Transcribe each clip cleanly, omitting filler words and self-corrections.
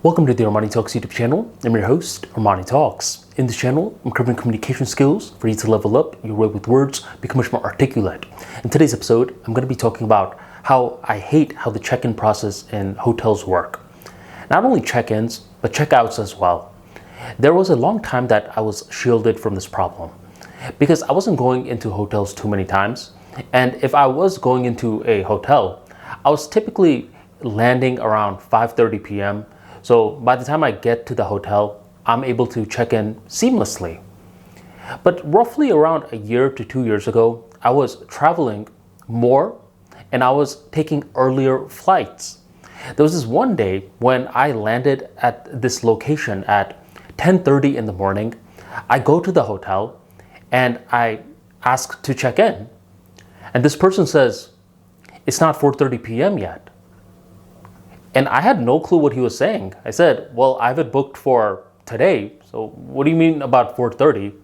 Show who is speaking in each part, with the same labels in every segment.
Speaker 1: Welcome to the ArmaniTalks YouTube channel. I'm your host, ArmaniTalks. In this channel, I'm covering communication skills for you to level up your way with words, become much more articulate. In today's episode, I'm going to be talking about how I hate how the check-in process in hotels work. Not only check-ins, but check-outs as well. There was a long time that I was shielded from this problem because I wasn't going into hotels too many times. And if I was going into a hotel, I was typically landing around 5:30 p.m. So by the time I get to the hotel, I'm able to check in seamlessly. But roughly around a year to 2 years ago, I was traveling more and I was taking earlier flights. There was this one day when I landed at this location at 10:30 in the morning. I go to the hotel and I ask to check in. And this person says, "It's not 4:30 p.m. yet." And I had no clue what he was saying. I said, "Well, I have it booked for today. So what do you mean about 4:30?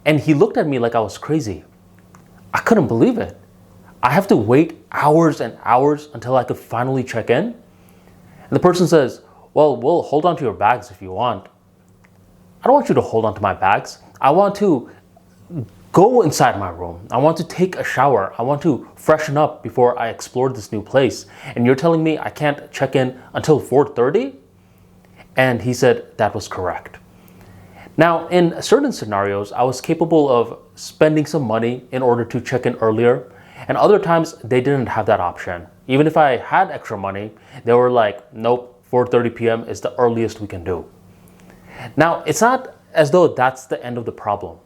Speaker 1: And he looked at me like I was crazy. I couldn't believe it. I have to wait hours and hours until I could finally check in. And the person says, "Well, we'll hold on to your bags if you want." I don't want you to hold on to my bags. I want to go inside my room. I want to take a shower. I want to freshen up before I explore this new place. And you're telling me I can't check in until 4:30? And he said that was correct. Now, in certain scenarios, I was capable of spending some money in order to check in earlier. And other times, they didn't have that option. Even if I had extra money, they were like, "Nope, 4:30 p.m. is the earliest we can do." Now, it's not as though that's the end of the problem.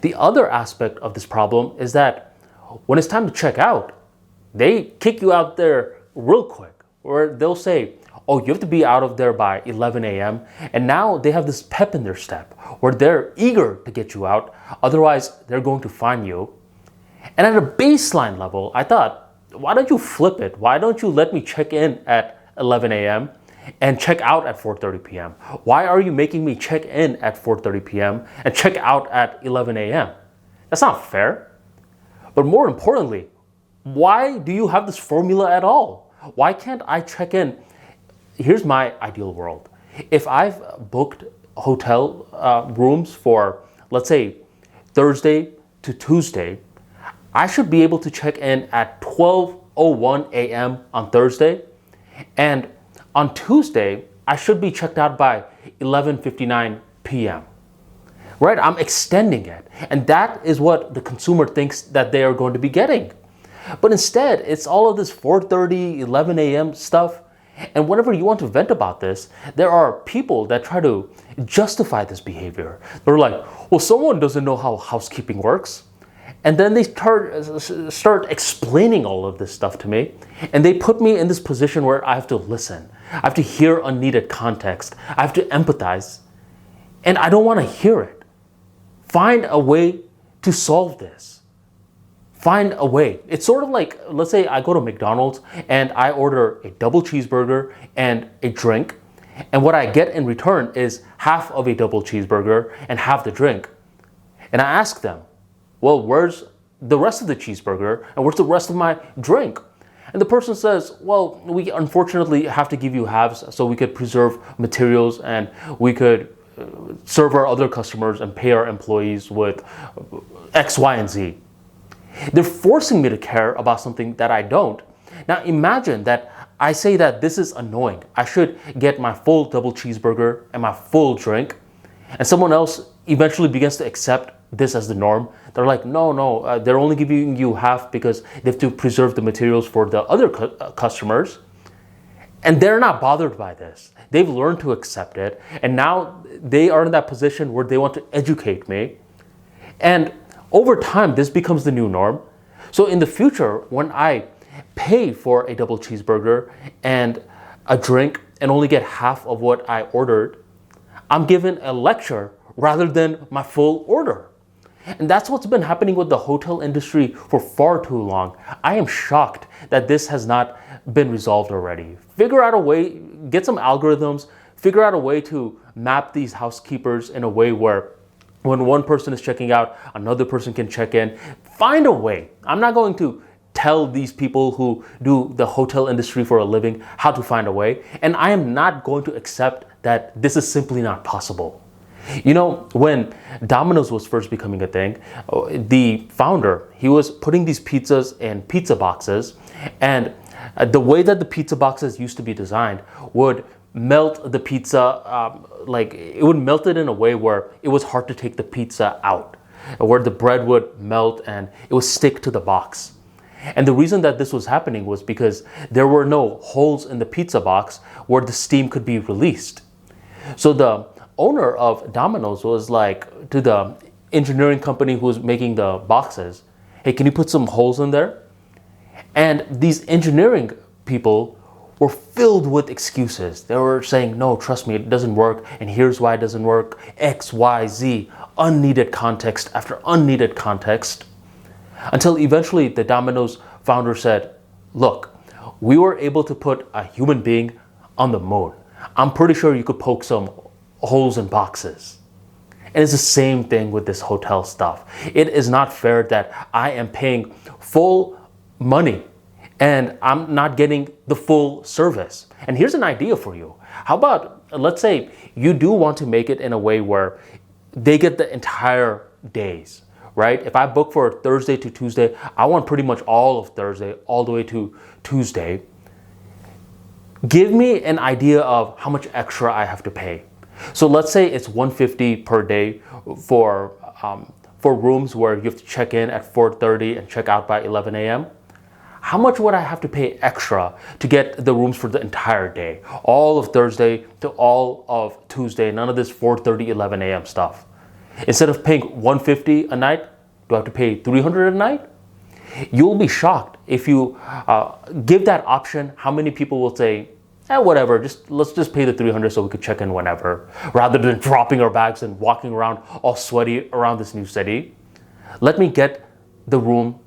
Speaker 1: The other aspect of this problem is that when it's time to check out, they kick you out there real quick, or they'll say, "Oh, you have to be out of there by 11 a.m. And now they have this pep in their step where they're eager to get you out. Otherwise, they're going to fine you. And at a baseline level, I thought, why don't you flip it? Why don't you let me check in at 11 a.m. and check out at 4:30 p.m.? Why are you making me check in at 4:30 p.m. and check out at 11 a.m.? That's not fair. But more importantly, why do you have this formula at all? Why can't I check in? Here's my ideal world. If I've booked hotel rooms for, let's say, Thursday to Tuesday, I should be able to check in at 12:01 a.m. on Thursday. And on Tuesday, I should be checked out by 11:59 p.m. Right? I'm extending it. And that is what the consumer thinks that they are going to be getting. But instead, it's all of this 4:30, 11 a.m. stuff. And whenever you want to vent about this, there are people that try to justify this behavior. They're like, "Well, someone doesn't know how housekeeping works." And then they start explaining all of this stuff to me. And they put me in this position where I have to listen. I have to hear unneeded context. I have to empathize. And I don't want to hear it. Find a way to solve this. Find a way. It's sort of like, let's say I go to McDonald's and I order a double cheeseburger and a drink. And what I get in return is half of a double cheeseburger and half the drink. And I ask them, "Well, where's the rest of the cheeseburger and where's the rest of my drink?" And the person says, "Well, we unfortunately have to give you halves so we could preserve materials and we could serve our other customers and pay our employees with X, Y, and Z." They're forcing me to care about something that I don't. Now imagine that I say that this is annoying. I should get my full double cheeseburger and my full drink, and someone else eventually begins to accept this as the norm. They're like, no, they're only giving you half because they have to preserve the materials for the other customers. And they're not bothered by this. They've learned to accept it. And now they are in that position where they want to educate me. And over time, this becomes the new norm. So in the future, when I pay for a double cheeseburger and a drink and only get half of what I ordered, I'm given a lecture rather than my full order. And that's what's been happening with the hotel industry for far too long. I am shocked that this has not been resolved already. Figure out a way, get some algorithms, figure out a way to map these housekeepers in a way where when one person is checking out, another person can check in. Find a way. I'm not going to tell these people who do the hotel industry for a living how to find a way. And I am not going to accept that this is simply not possible. You know, when Domino's was first becoming a thing, the founder, he was putting these pizzas in pizza boxes, and the way that the pizza boxes used to be designed would melt the pizza, like it would melt it in a way where it was hard to take the pizza out, where the bread would melt and it would stick to the box. And the reason that this was happening was because there were no holes in the pizza box where the steam could be released. So the owner of Domino's was like to the engineering company who was making the boxes, hey, can you put some holes in there? And these engineering people were filled with excuses. They were saying, no, trust me, it doesn't work. And here's why it doesn't work. X, Y, Z, unneeded context after unneeded context. Until eventually the Domino's founder said, look, we were able to put a human being on the moon. I'm pretty sure you could poke some holes in boxes. And it's the same thing with this hotel stuff. It is not fair that I am paying full money and I'm not getting the full service. And here's an idea for you. How about, let's say you do want to make it in a way where they get the entire days, right? If I book for Thursday to Tuesday, I want pretty much all of Thursday all the way to Tuesday. Give me an idea of how much extra I have to pay. So let's say it's $150 per day for rooms where you have to check in at 4:30 and check out by 11 a.m. How much would I have to pay extra to get the rooms for the entire day? All of Thursday to all of Tuesday, none of this 4:30, 11 a.m. stuff. Instead of paying $150 a night, do I have to pay $300 a night? You'll be shocked if you give that option. How many people will say, whatever, let's just pay the $300 so we could check in whenever, rather than dropping our bags and walking around all sweaty around this new city. Let me get the room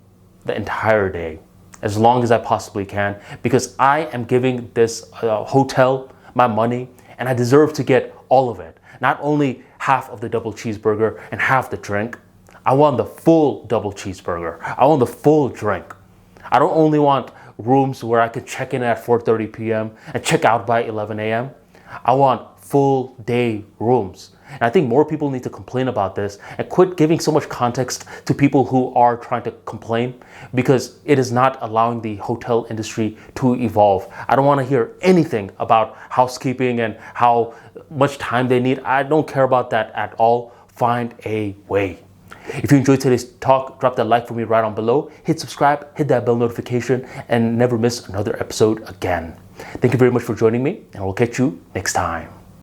Speaker 1: the entire day, as long as I possibly can, because I am giving this hotel my money and I deserve to get all of it. Not only half of the double cheeseburger and half the drink. I want the full double cheeseburger. I want the full drink. I don't only want rooms where I can check in at 4:30 p.m. and check out by 11 a.m. I want full day rooms. And I think more people need to complain about this and quit giving so much context to people who are trying to complain, because it is not allowing the hotel industry to evolve. I don't want to hear anything about housekeeping and how much time they need. I don't care about that at all. Find a way. If you enjoyed today's talk, drop that like for me right on below. Hit subscribe, hit that bell notification, and never miss another episode again. Thank you very much for joining me, and we'll catch you next time.